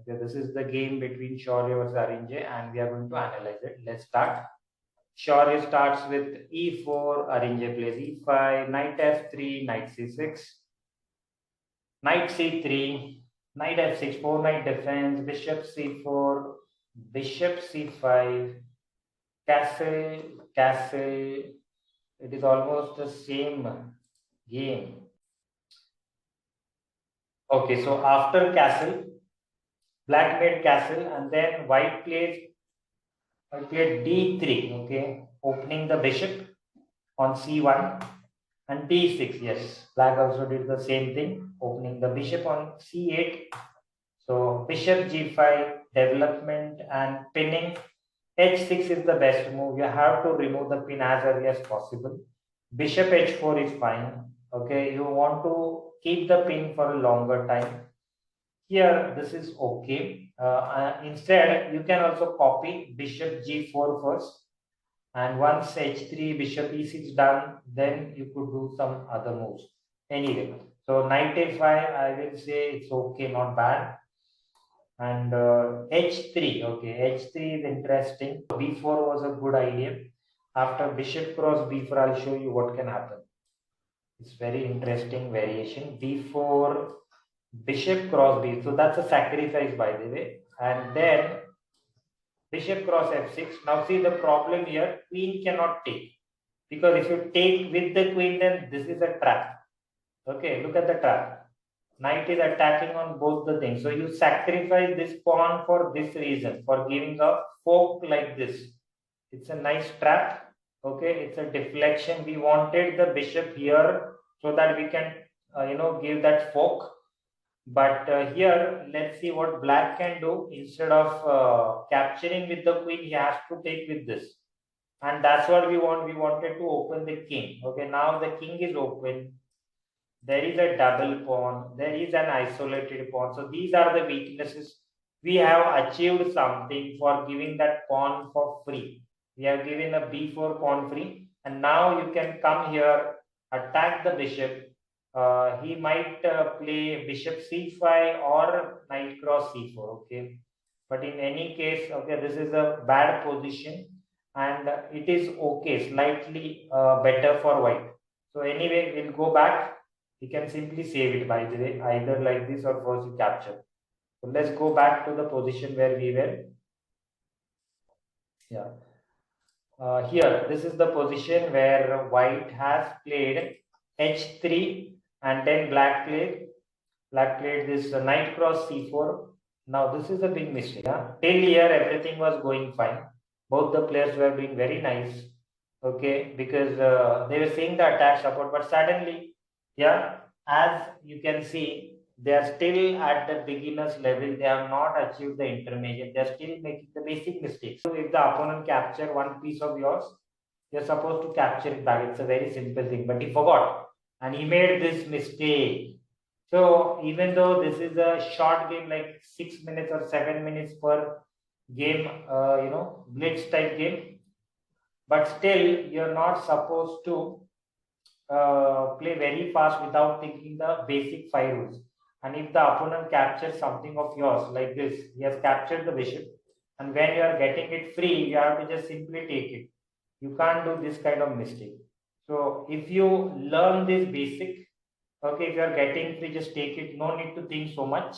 Okay, this is the game between Shaurya vs Arinjay, and we are going to analyze it. Let's start. Shaurya starts with e4, Arinjay plays e5, knight f3, knight c6, knight c3, knight f6, 4 knight defense, bishop c4, bishop c5, castle, castle. It is almost the same game. Okay, so after castle, black made castle, and then white played d3. Okay, opening the bishop on c1 and d6. Yes, black also did the same thing, opening the bishop on c8. So bishop g5, development and pinning. h6 is the best move. You have to remove the pin as early as possible. Bishop h4 is fine. Okay, you want to keep the pin for a longer time. Here, this is okay. Instead, you can also copy bishop g4 first. And once h3, bishop e6 done, then you could do some other moves. Anyway, so knight a5, I will say it's okay, not bad. And h3, okay, h3 is interesting. b4 was a good idea. After bishop cross b4, I'll show you what can happen. It's very interesting variation. b4, bishop cross b. So that's a sacrifice, by the way. And then bishop cross f6. Now see the problem here, queen cannot take. Because if you take with the queen, then this is a trap. Okay, look at the trap. Knight is attacking on both the things. So you sacrifice this pawn for this reason, for giving a fork like this. It's a nice trap. Okay, it's a deflection. We wanted the bishop here so that we can, give that fork. But here, let's see what black can do. Instead of capturing with the queen, he has to take with this. And that's what we want. We wanted to open the king. Okay, now the king is open. There is a double pawn. There is an isolated pawn. So these are the weaknesses. We have achieved something for giving that pawn for free. We have given a b4 pawn free. And now you can come here, attack the bishop. He might play bishop c5 or knight cross c4. Okay, but in any case, okay, this is a bad position, and it is okay, slightly better for white. So anyway, we'll go back. You can simply save it, by the way, either like this or first you capture. So let's go back to the position where we were. Yeah. Here, this is the position where white has played h3, and then black played this knight cross c4. Now this is a big mistake. Till here everything was going fine. Both the players were doing very nice. Okay, because they were seeing the attack support, but suddenly, as you can see, they are still at the beginner's level. They have not achieved the intermediate. They are still making the basic mistakes. So if the opponent capture one piece of yours, you're supposed to capture it back. It's a very simple thing, but he forgot and he made this mistake. So even though this is a short game, like 6 minutes or 7 minutes per game, blitz type game, but still you're not supposed to play very fast without thinking the basic 5 rules. And if the opponent captures something of yours like this, he has captured the bishop, and when you are getting it free, you have to just simply take it. You can't do this kind of mistake. So if you learn this basic, okay, if you are getting free, just take it. No need to think so much.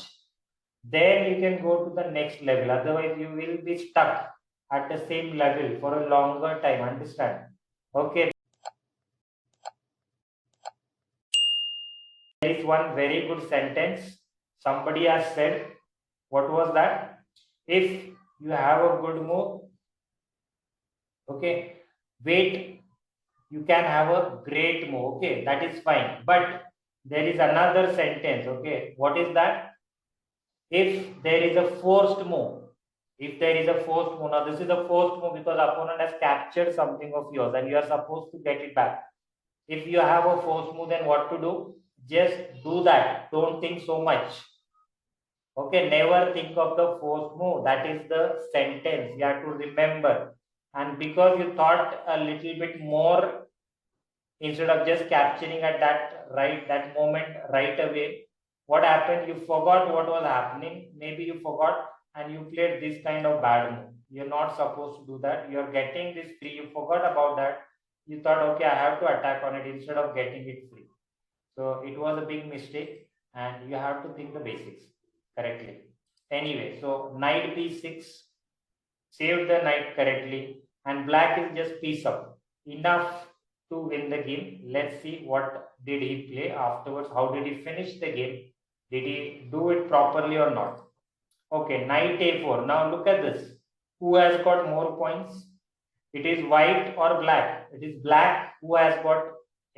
Then you can go to the next level. Otherwise, you will be stuck at the same level for a longer time. Understand? Okay. There is one very good sentence. Somebody has said, what was that? If you have a good move, okay, wait, you can have a great move. Okay, that is fine. But there is another sentence. Okay, what is that? If there is a forced move, now this is a forced move because opponent has captured something of yours and you are supposed to get it back. If you have a forced move, then what to do? Just do that. Don't think so much. Okay, never think of the forced move. That is the sentence you have to remember. And because you thought a little bit more, instead of just capturing at that moment right away, what happened? You forgot what was happening. Maybe you forgot and you played this kind of bad move. You're not supposed to do that. You're getting this free. You forgot about that. You thought, okay, I have to attack on it instead of getting it free. So it was a big mistake, and you have to think the basics correctly. Anyway, so knight b6 saved the knight correctly, and black is just piece up enough to win the game. Let's see what did he play afterwards. How did he finish the game? Did he do it properly or not? Okay, knight a4. Now look at this. Who has got more points? It is white or black? It is black who has got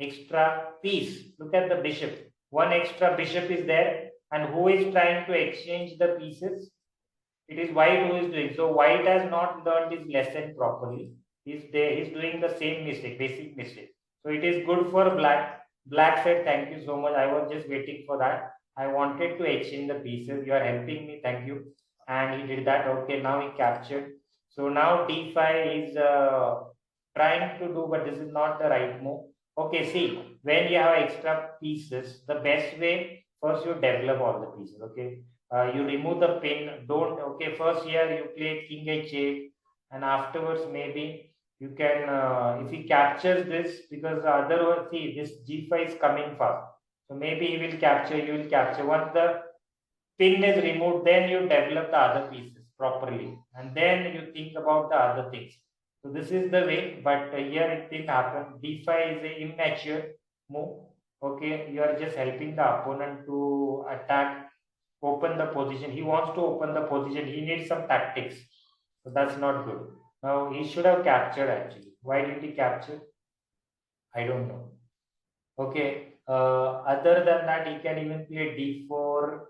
extra piece. Look at the bishop. One extra bishop is there, and who is trying to exchange the pieces? It is white who is doing. So white has not learned his lesson properly. He's doing the same mistake, basic mistake. So it is good for black. Black said, thank you so much. I was just waiting for that. I wanted to exchange the pieces. You are helping me. Thank you. And he did that. Okay, now he captured. So now d5 is trying to do, but this is not the right move. Okay, see, when you have extra pieces, the best way, first you develop all the pieces. Okay, you remove the pin. Don't, okay, first here you play king h8, and afterwards maybe you can, if he captures this, because otherwise, see, this g5 is coming fast. So maybe he will capture, you will capture. Once the pin is removed, then you develop the other pieces properly, and then you think about the other things. So this is the way, but here it didn't happen. d5 is an immature move. Okay, you are just helping the opponent to attack, open the position. He wants to open the position. He needs some tactics. So that's not good. Now he should have captured actually. Why did he capture? I don't know. Okay. Other than that, he can even play d4.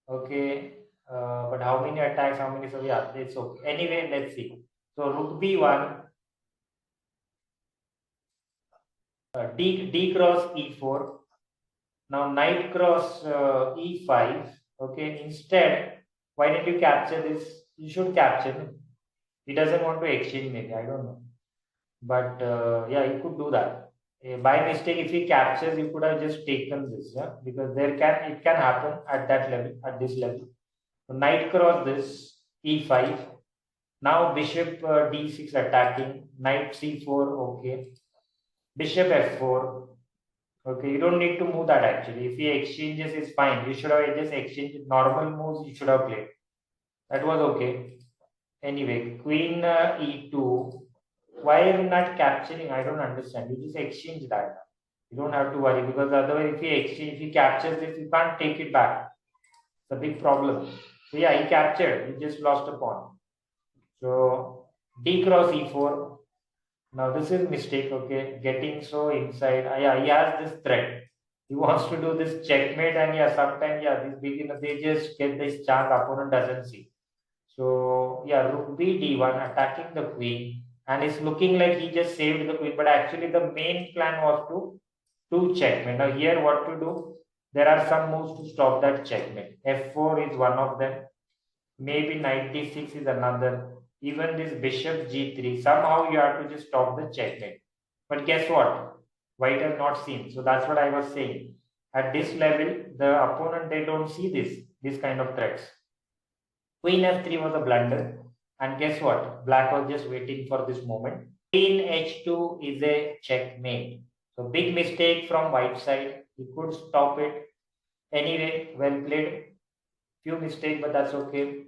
Okay. But how many attacks? How many? So yeah, it's okay. Anyway, let's see. So rook b1, d cross e4. Now knight cross e5. Okay. Instead, why did you capture this? You should capture. He doesn't want to exchange. Maybe I don't know. But yeah, you could do that. By mistake, if he captures, you could have just taken this. Yeah, because it can happen at that level, at this level. So knight cross this e5. Now bishop d6 attacking, knight c4, okay. Bishop f4, okay. You don't need to move that actually. If he exchanges, it's fine. You should have just exchanged normal moves. You should have played. That was okay. Anyway, queen e2. Why are you not capturing? I don't understand. You just exchange that. You don't have to worry, because otherwise, if he captures this, you can't take it back. It's a big problem. So yeah, he captured. He just lost a pawn. So d cross e4. Now this is mistake. Okay, getting so inside. Yeah, he has this threat. He wants to do this checkmate, and yeah, sometimes yeah, these beginners they just get this chance. Opponent doesn't see. So yeah, rook b d1 attacking the queen, and it's looking like he just saved the queen, but actually the main plan was to checkmate. Now here, what to do? There are some moves to stop that checkmate. f4 is one of them. Maybe knight d6 is another. Even this bishop g3. Somehow you have to just stop the checkmate. But guess what? White has not seen. So that's what I was saying. At this level, the opponent, they don't see this kind of threats. Queen f3 was a blunder. And guess what? Black was just waiting for this moment. Queen h2 is a checkmate. So big mistake from white side. He could stop it. Anyway, well played. Few mistakes, but that's okay.